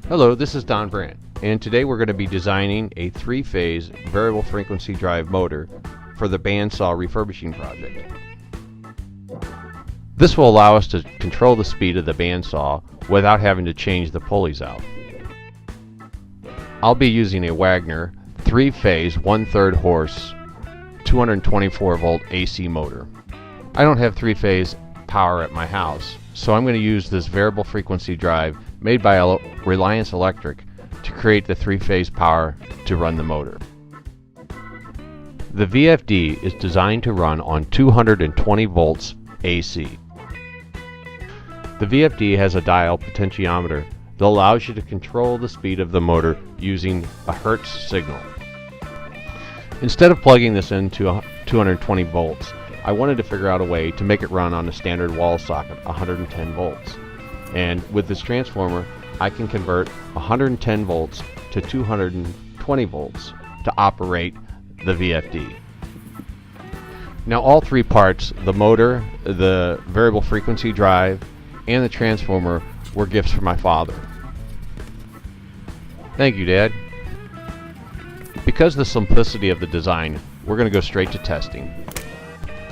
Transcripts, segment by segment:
Hello, this is Don Brandt, and today we're going to be designing a 3-phase variable frequency drive motor for the bandsaw refurbishing project. This will allow us to control the speed of the bandsaw without having to change the pulleys out. I'll be using a Wagner 3-phase 1/3 horse 224 volt AC motor. I don't have 3-phase power at my house, so I'm going to use this variable frequency drive made by Reliance Electric to create the 3-phase power to run the motor. The VFD is designed to run on 220 volts AC. The VFD has a dial potentiometer that allows you to control the speed of the motor using a Hertz signal. Instead of plugging this into 220 volts, I wanted to figure out a way to make it run on a standard wall socket, 110 volts. And with this transformer, I can convert 110 volts to 220 volts to operate the VFD. Now all three parts, the motor, the variable frequency drive, and the transformer, were gifts from my father. Thank you, Dad. Because of the simplicity of the design, we're going to go straight to testing.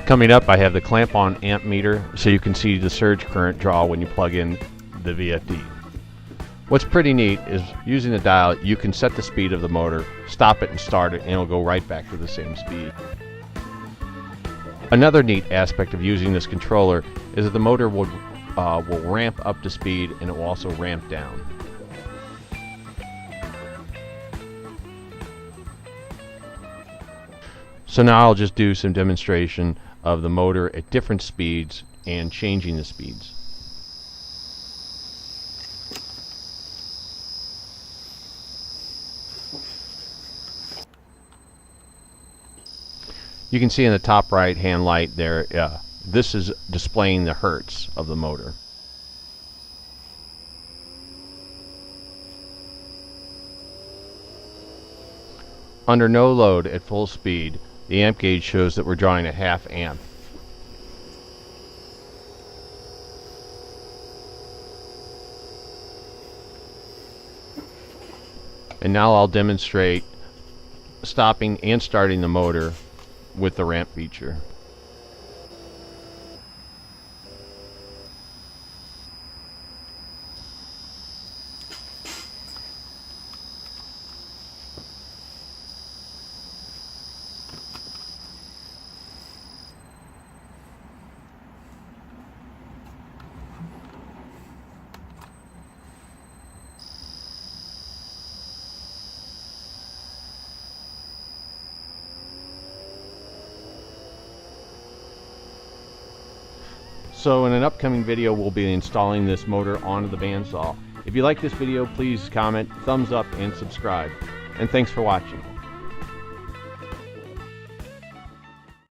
Coming up, I have the clamp-on amp meter so you can see the surge current draw when you plug in the VFD. What's pretty neat is using the dial, you can set the speed of the motor, stop it and start it, and it'll go right back to the same speed. Another neat aspect of using this controller is that the motor will ramp up to speed and it will also ramp down. So now I'll just do some demonstration of the motor at different speeds and changing the speeds. You can see in the top right hand light there, this is displaying the hertz of the motor. Under no load at full speed, the amp gauge shows that we're drawing a 1/2 amp. And now I'll demonstrate stopping and starting the motor with the ramp feature. So in an upcoming video, we'll be installing this motor onto the bandsaw. If you like this video, please comment, thumbs up, and subscribe. And thanks for watching.